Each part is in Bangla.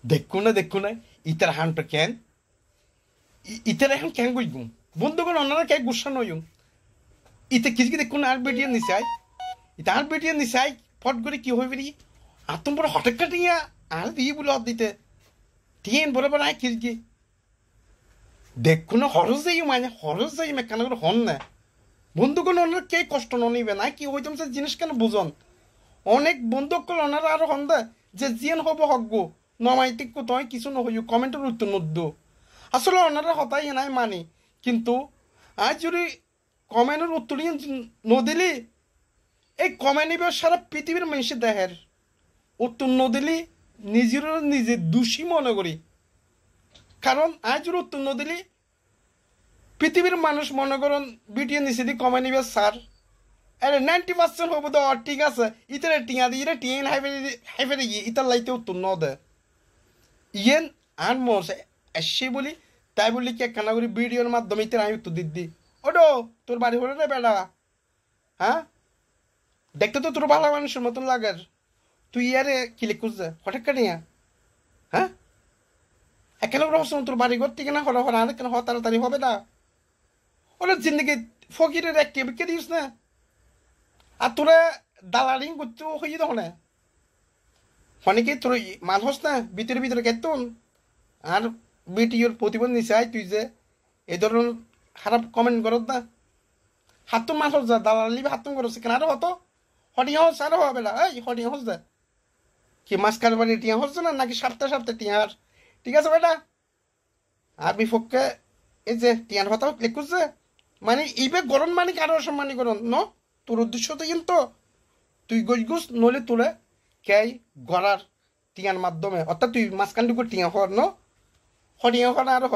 দেখো না ইতার হানটা কেন ইতার এখন কেন গুইগুম বন্ধুগণ ওনারা কে গুসা নয়ুম ইতে কিছু দেখুন না আর বেটিয়ে নিচাই ইতা আর বেটিয়ে নিচাই ফট করে কি হইবে রি আতম বড় হঠাৎ কাটিয়া আর দিয়ে বলে হাত দিতে টিয়েন বরাবর আয় কিরকি দেখুন না হরজ যাই কেন করে হন না বন্ধুগণ ওনারা কে কষ্ট নিবে না কি হইতাম সে জিনিস কেন বুঝন অনেক বন্ধুকল ওনারা আরো হন দে যে জিয়ান হব হকগো নমাইতিক কোথায় কিছু নহইও কমেন্টের উত্তর নদ্য আসলে ওনারা হতাই নাই মানি কিন্তু আজ যদি কমেন্টের উত্তর নদিলি এই কমেন্ট সারা পৃথিবীর মানুষের দেহের উত্তর নদিলি নিজে দোষী মনে করি কারণ আজ যদি উত্তর নদিলি পৃথিবীর মানুষ মনে করেন ভিডিও নিচে দিয়ে কমেন্ট নিবে স্যার আরে 90% হবো তো ঠিক আছে ইতারে টিয়া দিয়ে ইরে টিয়েন হাইফেরে গিয়ে ইতার লাইতে উত্তর ন দে ইয়েন আর মশে এসে বলি তাই বলি কি একখানা করে ভিডিওর মাধ্যমে ইতার আমি উত্তর দিদি ওডো তোর বাড়ি হলো রে বেড়া হ্যাঁ দেখতে তো তোর ভালো মানুষের মতন লাগার তুই ইয়ারে ক্লিক করছে হঠাৎ কাটিয়া হ্যাঁ একেন রহস্য তোর বাড়ি ঘর থেকে না হলো হরা আর কেন তাড়াতাড়ি হবে না ওরা জিন্দগি ফকিরের এক কেবিকে দিস না আর তোরা দালালিং করতে হয়ে তখন অনেকে তোর মাল হস না ভিতরে কেতন আর ভিডিওর প্রতিবন্ধ নিচাই তুই যে এই ধরনের খারাপ কমেন্ট করত না হাতম মাল হস যা দালালি হাতম করছে কেন আরো হতো হটিয়া হস আরো হবে না এই হটিয়া হস যা কি মাছ কারবারি টিয়া হচ্ছে না নাকি সপ্তাহে টিয়ার ঠিক আছে বেটা আর বিপক্ষে এই যে টিয়ার কথা ক্লিক করছে মানে এইবে গরম মানে কারো সম্মানী করন ন তোর উদ্দেশ্য তো কিন্তু তুই গইগুস নলে তোলে কে গড়ার টিয়ার মাধ্যমে অর্থাৎ তুই মাঝখানটুকু টিয়া হর ন হটিয়া হর আর হ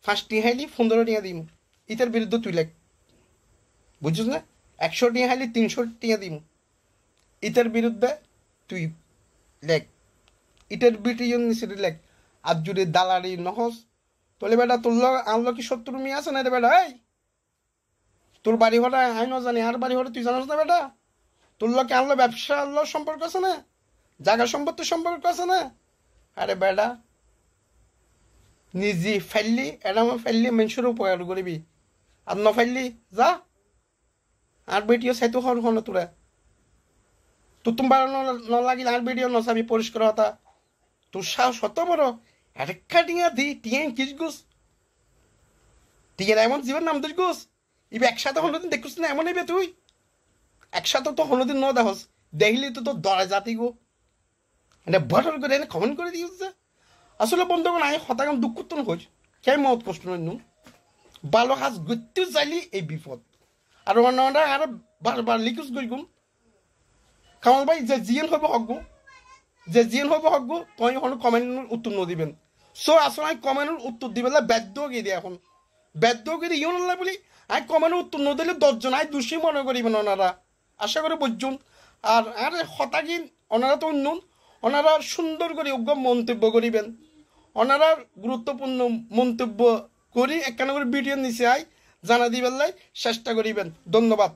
ফার্স্ট টিয়া হাইলি 15 টিয়া দিম ইটার বিরুদ্ধে তুই লেখ বুঝছিস না 100 টিয়া হাইলি 300 টিয়া দিম ইটার বিরুদ্ধে তুই লেখ ইটার বিটিজন নিচে লেখ আর যদি দালালি নহস তোলে বেটা তোর আনলো কি 70 মিয়া আছে না রে বেটা এই তোর বাড়ি ঘরে আই ন জানি আর বাড়ি ঘরে তুই জানাস না বেটা তোর লোকে আনলো ব্যবসা আনলো সম্পর্ক আছে না জায়গা সম্পত্তির সম্পর্ক আছে না আরে বেটা নিজে ফেললি এরম ফেললি মানুষের উপকার করবি আর ন ফেললি যা আর বেটিও সাইতো হর হন তোরা তো তোমার লাগিল আর ভিডিও নসাবি পরিষ্কার হতা তোর সাহস হত বড় একটা টিয়া দি টিয়ান কিস গুস টিয়ার এমন জীবন নাম দিস গুস ইবে একসাথে হলদিন দেখুস না এমন ইবে তুই একসাথে তো হলদিন ন দেখস দেখলি তো তোর দরা জাতি গো এনে বটল করে এনে কমেন্ট করে দিস আসলে বন্ধুগণ আমি হতাগাম দুঃখ তো হইস কে মত কষ্ট নই ভালো হাজ গত্যু চাইলি এই বিপদ আর অন্যরা আর বারবার লিখুস গইগুম কামাল ভাই যে জিএন হইব হকবো তুই এখন কমেন্টের উত্তর ন দিবেন সো আসলে আমি কমেন্টের উত্তর দিবেন বাধ্য গিয়ে দিয়ে এখন বাধ্য গিয়ে ইয়ে না বলি আমি কমেন্টের উত্তর ন দিলে 10 জন আমি দোষী মনে করিবেন ওনারা আশা করে বুঝুন আর আরে হতাগিন ওনারা তো অন্য ওনারা সুন্দর করে যোগ্য মন্তব্য করিবেন ওনারা গুরুত্বপূর্ণ মন্তব্য করি একখানা করে ভিডিও নিচে আই জানা দিবেন চেষ্টা করিবেন ধন্যবাদ।